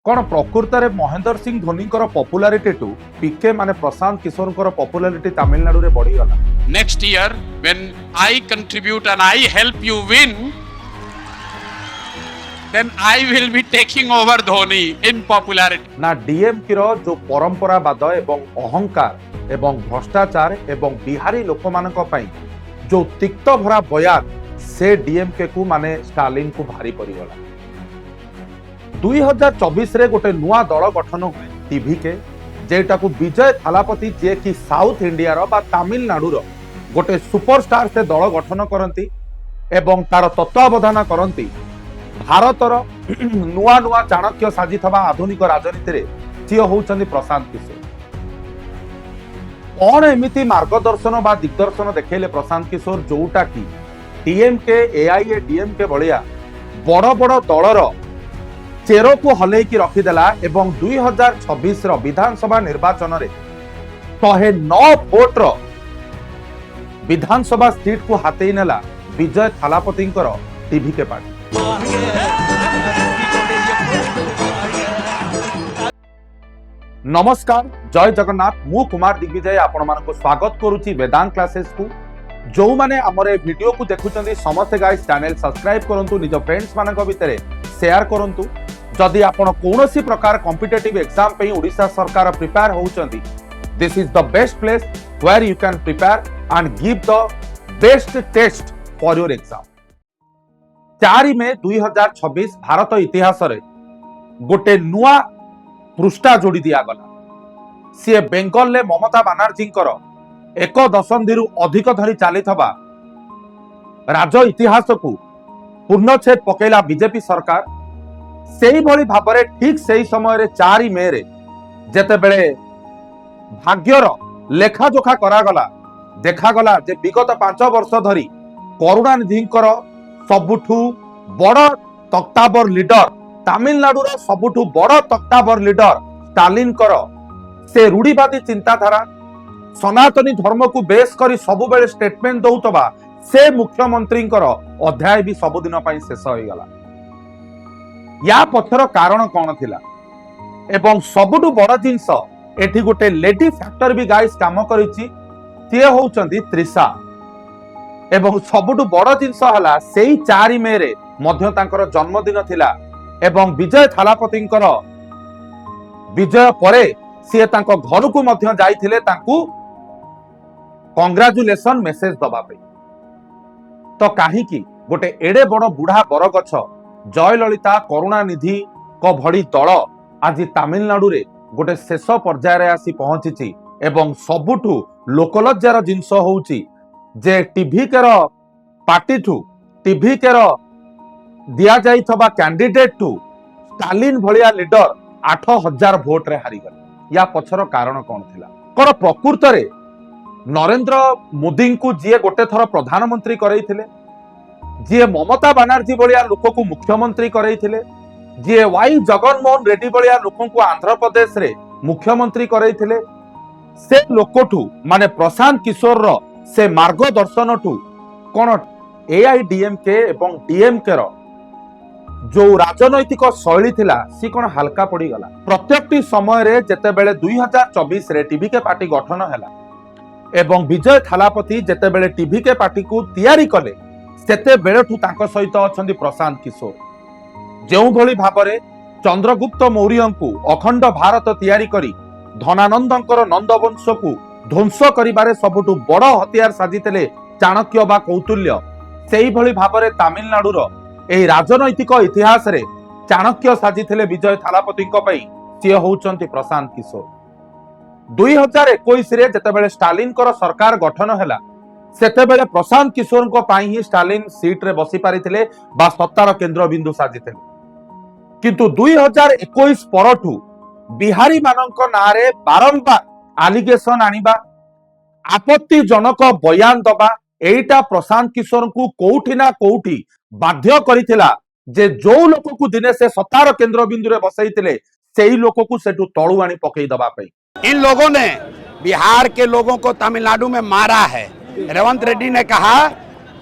कौन प्रकृत में महेंद्र सिंह धोनी पॉपुलैरिटी टू पीके माने प्रशांत किशोर पॉपुलैरिटी तमिलनाडु रे बढ़ी गला। Next year, when I contribute and I help you win, then I will be taking over Dhoni in popularity. ना डीएमके रो जो परंपरावाद एवं अहंकार एवं भ्रष्टाचार एवं बिहारी लोक मानक पई जो तिक्त भरा बयान से डीएमके को माने स्टालिन को भारी पड़ी गला। 2024 रे गोटे नुआ दल गठन हुए टीवी के जेटा को विजय थालापति जे कि साउथ इंडिया रो बा तमिलनाडु रो गोटे सुपरस्टार से दल गठन करंती एवं तार तत्वावधान करंती भारतर नुआ नुआ चाणक्य साजिथबा आधुनिक राजनीति रे सिए होउचंदी प्रशांत किशोर। कौन एमिति मार्गदर्शन बा दिग्दर्शन देखेले प्रशांत किशोर जोटा कि टीएमके एआईए डीएमके भलिया बड़ बड़ दलर चेरो को हलै की रखिदेला एवं 2026 रो विधानसभा निर्वाचन रे 109 वोट रो विधानसभा सीट को हाथई नेला विजय थालापति टीवी के पार्टी। नमस्कार, जय जगन्नाथ। मु कुमार दिग्विजय आपण मानको स्वागत करूची वेदांत क्लासेस को। जो माने हमरे वीडियो को देखुचंदी समस्त गाइस चैनल सब्सक्राइब करंतु, निज फ्रेंड्स मानक भितरे शेयर करंतु। जदि आपण कोनोसी प्रकार कॉम्पिटिटिव एग्जाम पे ओडिशा सरकार प्रिपेयर होउचंदी, this is the best place where you can prepare and give the best test for your exam. 4 मई 2026 भारत इतिहास रे गोटे नुआ पृष्ठा जोड़ी दिया गला। सी बेंगल ले ममता बानर्जी एक दशंधि अधिक धरी चली राज इतिहास को पूर्णछेद पकेला बीजेपी सरकार। सेही भली भाबरे ठीक सही समय रे 4 मई रे जेते बेले भाग्यर लेखाजोखा करागला, देखागला जे विगत 5 वर्ष धरी करुणानिधि सबुठू बड़ तख्तावर लीडर तमिलनाडु रो सबुठू बड़ तख्तावर लीडर स्टालिन से रूढ़ीवादी चिंताधारा सनातनी धर्म को बेस करी सबु बेले स्टेटमेंट दउतबा से मुख्यमंत्री अध्याय भी सबुदिन पई शेष हो गला। या पछर कारण कौन थिला एवं सबुठू बड़ जिंस एठी गोटे लेडी फैक्टर भी गाइस काम करिछि, ती होउचंदी त्रिशा। एवं सबुठू बड़ जिंस हला सेही 4 मई रे मध्य तांकर जन्मदिन थिला एवं विजय थालापति विजय परे सी तांको घर को मध्य जाइथिले तांकू कांग्रेचुलेशन मेसेज दबा पे। तो काहे की गोटे एडे बड़ बुढ़ा बरगछ जयललिता करुणानिधि को भड़ी दल आज तमिलनाडु रे गोटे शेष पर्याय रे आसी पहुंची एवं सबुठू लोकलज्जार जिंस होउची जे टीवी के पार्टी ठू टीवी के दिया जाइथबा कैंडिडेट ठू स्टालिन भलिया लीडर 8000 वोट रे हारी गले। या पछर कारण कौन थिला? कोन प्रकृत रे नरेंद्र मोदी को जी गोटे थर प्रधानमंत्री करैथिले, जी ममता बानर्जी भलिया लोक को मुख्यमंत्री करैथिले, जी वाई जगनमोहन रेड्डी भलिया लोक को आंध्र प्रदेश रे मुख्यमंत्री करैथिले, से लोकठू माने प्रशांत किशोर रो से मार्गदर्शन ठू कोन एआईडीएमके एवं डीएमके रो जो राजनैतिक शैली थिला सी कोन हल्का पड़ी गला। प्रत्येकटी समय रे जेते बेले 2024 रे टीवी के पार्टी गठन हैला एवं विजय थालापति जेते बेले टीवी के पार्टी को तैयारी कले सेते बेलेठू तांको सहित अछंदी प्रशांत किशोर। जेउ भली भाबरे चंद्रगुप्त मौर्य को अखंड भारत तैयारी करी धनानंदंकर नंदवंश को ध्वंस करिबारे सबुठू बड़ हथियार साजितेले चाणक्य बा कौतुल्य, सेही भली भाबरे तमिलनाडु रो एही राजनैतिक इतिहास रे चाणक्य साजिथिले विजय थालापति पई सिए होउचंती प्रशांत किशोर। 2021 रे जेतेबेले स्टालिन सरकार गठन हैला सेतेबेले प्रशांत किशोर को पाई ही स्टालिन सीट रे बसी पारिथिले बा सत्तार केंद्र बिंदु साजिथिले। किंतु 2021 परठू बिहारी मानक नारे बारंबार आलिगेशन आनिबा आपत्तिजनक बयान दबा एटा प्रशांत किशोर को कोठी ना कोठी बाध्य करिथिला जे जो लोक को दिने से सत्तार केंद्र बिंदु रे बसैतिले सेही लोक को सेटू तळु आनी पकई दबा पे। इन लोगों ने बिहार के लोगों को तमिलनाडु में मारा है। रेवंत रेड्डी ने कहा,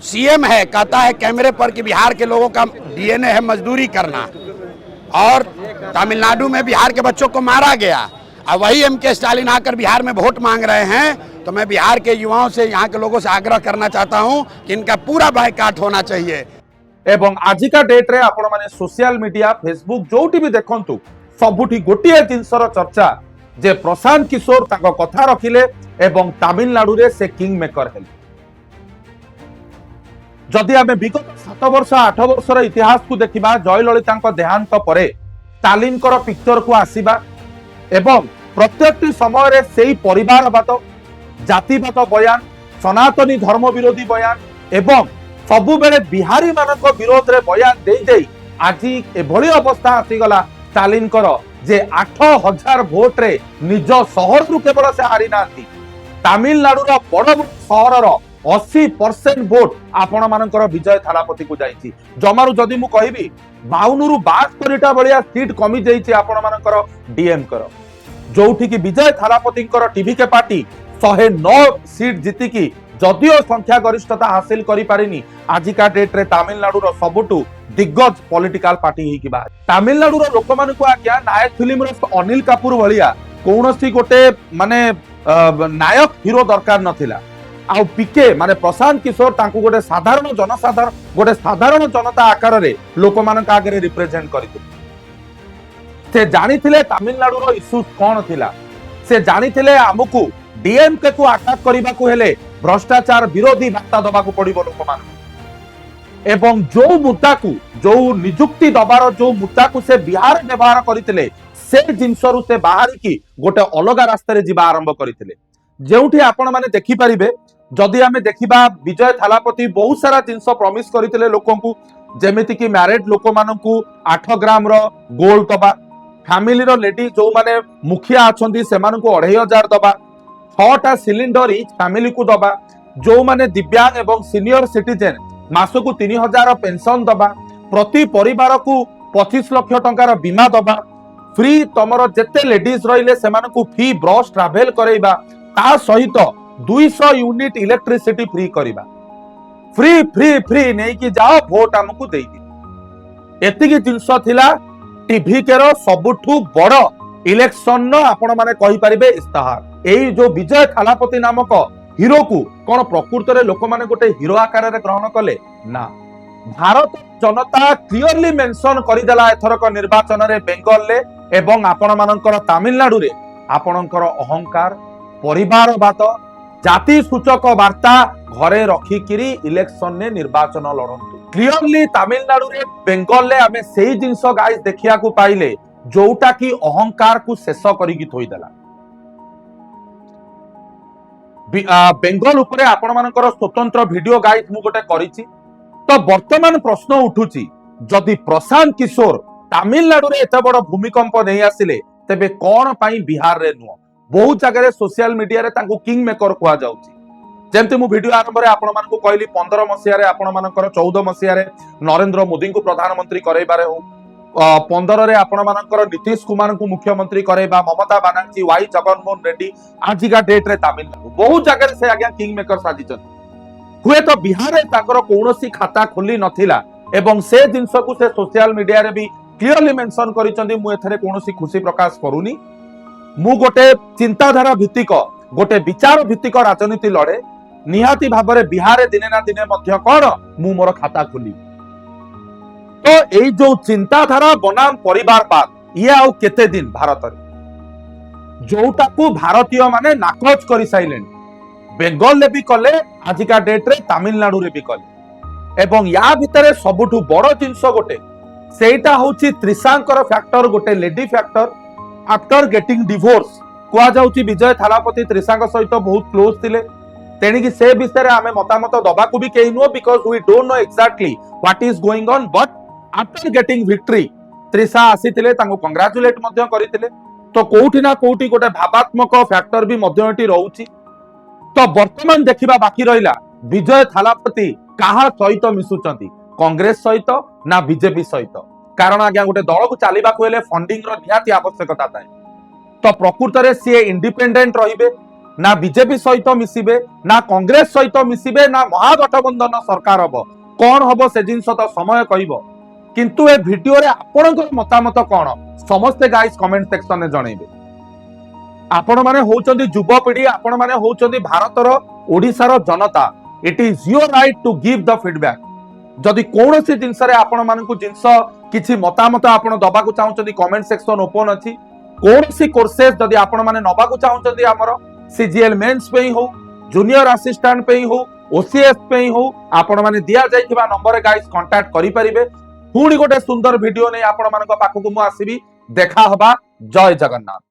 सीएम है, कहता है कैमरे पर कि बिहार के लोगों का डीएनए है मजदूरी करना। और तमिलनाडु में बिहार के बच्चों को मारा गया। अब वही एम.के. स्टालिन आकर बिहार में वोट मांग रहे हैं, तो मैं बिहार के युवाओं से, यहाँ के लोगों से आग्रह करना चाहता हूँ कि इनका पूरा बायकॉट होना चाहिए। एवं आजिका डेट रे आपण माने सोशल मीडिया फेसबुक जोटी भी देखंतु सबुठी गोटिए जिनसर चर्चा जे प्रशांत किशोर ताको कथा रखिले एवं तमिलनाडु रे से किंग मेकर हेले। जदि आमे विगत 7 वर्ष 8 वर्षर इतिहास को देखिबा, जयललिता देहांत परे स्टालिनकर पिक्चर को आसीबा एवं प्रत्येक समय रे सेही परिवारवाद, जातिवाद बयान, सनातनी धर्म विरोधी बयान एवं सबु बेले बिहारी मानक विरोध रे बयान दे दे आज एभली अवस्था आसीगला स्टालिनकर जे 8000 भोट रे निज शहर रु केवल से हारी नांती, तमिलनाडु रो बड़ शहर रो 80% भोट आपण मानकर विजय थालापति को जाईची। जमारू जदि मु कहिबी 52 रु 72टा बलिया सीट कमी जाईची आपण मानकर डीएम कर, जोठी की विजय थालापति टीवी के पार्टी 109 सीट जीतिकी जदिओ संख्या गरिष्ठता हासिल करि पारिनी, आजिका डेट रे तमिलनाडु रो सबुटु दिग्गज पॉलिटिकल पार्टी ही किबा। तमिलनाडु रो लोक मानकु आज्ञा नायक फिल्म रो अनिल कपूर भलिया कोनोसी गोटे माने नायक हीरो दरकार नथिला। आ पीके माने प्रशांत किशोर तांकु गोटे साधारण जनसाधारण गोटे साधारण जनता आकार रे लोक मानक आगे रिप्रेजेंट करथिले। से जानिथिले तमिलनाडु रो इश्यूज कोन थिला, से जानिथिले आमुकु डीएमके को अटैक करबा को हेले भ्रष्टाचार विरोधी बार्ता दबाकू पड़िबो लोक मान एवं जो मुद्दा को जो नियुक्ति दबार जो मुद्दा को से बिहार व्यवहार करथिले से जिनसरु से बाहर की गोटे अलग रास्ता रे जीवा आरंभ करथिले। जेउठी आपण माने देखि परिबे, जदि आमे देखिबा विजय थालापति बहुत सारा जिनस प्रॉमिस करथिले लोकंकु, जेमिति कि मैरिड लोक मानकु 8 ग्राम रो गोल्ड दबा, फैमिली रो लेडी जो माने मुखिया अछंती सेमानकु 2500 दबा, 6टा सिलिंडर इच फैमिली को दबा, जो माने दिव्यांग एवं सीनियर सिटीजन मासकु 3000 पेंशन दबा, प्रति परिवार को 25 लाख टंकार बीमा दबा, फ्री तमर जेते लेडीज रहिले सेमानकु फ्री ब्रश ट्रैवल करैबा, ता सहित 200 यूनिट इलेक्ट्रिसिटी फ्री करबा, फ्री फ्री फ्री नै कि जाओ वोट हमकु देई दी। एतिकी जिंस थिला टीवी केरो सबुठु बड़ इलेक्शन न आपण माने कहि परिबे इस्ताहार। एई जो विजय थालापति नामक हीरो को कोन प्रकृत रे लोक माने गोटे हीरो आकार रे ग्रहण कले ना, भारत जनता क्लियरली मेंशन करिदेला एथरक निर्वाचन रे बेंगल ले एवं आपण मानकर तमिलनाडु रे आपणकर अहंकार, परिवारवाद, जाति सूचक वार्ता घरे रखिकिरी इलेक्शन ने निर्वाचन लड़ंतु। क्लियरली तमिलनाडु रे बेंगल ले आमे सेही जिंस गाइस देखिया को पाइले जोटा की अहंकार को शेष करिकी थोई देला। बेंगल उपरे आपण मानकर स्वतंत्र वीडियो गाइस मु गोटे करिछि। तो वर्तमान प्रश्न उठुछि, जदि प्रशांत किशोर तमिलनाडु रे एते बड़ भूमिकंप नहीं आसिले तेबे कोन पई बिहार रे नुह? बहुत जगह सोशल मीडिया रे तांको किंग मेकर कुआ जाउछि। जेमते मु वीडियो आरंभ रे आपण मानकु कहली 15 मसिया रे आपण मानकर 14 मसिया रे नरेंद्र मोदी को प्रधानमंत्री करैबारे हो, 15 रे आपण मानकर नीतीश कुमार को मुख्यमंत्री करैबा, ममता बनर्जी, वाई जगनमोहन रेड्डी, आजिका डेट रे तमिलनाडु बहुत जगह से आज्ञा किंग मेकर साजिछन। हुए तो बिहार रे ताकर कोनोसी खाता खोली नथिला एवं से जिंस को से सोशल मीडिया रे भी क्लियरली मेंशन करिसंदी। मु एथरे कोनोसी खुशी प्रकाश करूनी। मु गोटे चिंताधारा भित्तिक गोटे विचार भित्तिक राजनीति लड़े, निहाती भाव में बिहार दिने ना दिने मध्य कौन मु मोर खाता खोली। तो एई जो चिंताधारा बनाम परिवारवाद ये आउ केते दिन भारत रे जोटा को भारतीय माने नाकच करि साइलेन, बेंगल ले भी कले, आजिका डेट रे तमिलनाडु रे भी कले। एवं या भितरे सबुठु बड़ जिंस गोटे सेटा होची त्रिशांकर फैक्टर, गोटे lady factor. After getting divorce कुआ जाउची विजय थालापति त्रिशांक सहित बहुत क्लोज थिले, तेणिकी से विषय रे आमे मतामत दबा को भी केही नो, because we don't know exactly what is going on. But after getting victory Trisha आसीथिले, तांको कांग्रेचुलेट मध्य करिथिले। तो कोउठी ना कोउठी गोटे भावात्मक फैक्टर भी मध्य एटी रहउची। तो वर्तमान देखिबा बाकी रहिला विजय थालापति काहा सहित मिसुचंती, कांग्रेस सहित ना बीजेपी सहित। कारण आज्ञा गोटे दल को चलवा को हेले फंडिंग रो निहाती आवश्यकता थाए। तो प्रकृत रे सी इंडिपेंडेंट रहिबे, ना बीजेपी सहित मिसिबे, ना कांग्रेस सहित मिसिबे, ना महागठबंधन सरकार हबो। कौन हबो से जिंस तो समय कहबो। किंतु ए वीडियो रे आपणकर मतामत कोन समस्ते गाइस कमेंट सेक्शन में जणैबे। आपण माने होउचंदी युवपीढ़ी, आपण माने होउचंदी भारतर ओडिशार जनता। It is your right to give the feedback. जदि कौनसी जिनस रे आपण मानकु जिनस किछि मतामत आपण दबाकु चाहुचंदी कमेंट सेक्शन ओपन अछि। कौनसी कोर्सेस जदि आपण माने नबाकु चाहुचंदी हमर सीजीएल मेंस पे हो, जूनियर असिस्टेंट पे हो, ओसीएस पे हो, आपण माने दिया जाइथिबा नंबर रे गाइस कांटेक्ट करि परिबे। पुणी गोटे सुंदर वीडियो नै आपण मानक पाखकु मु आसीबी। देखा हबा। जय जगन्नाथ।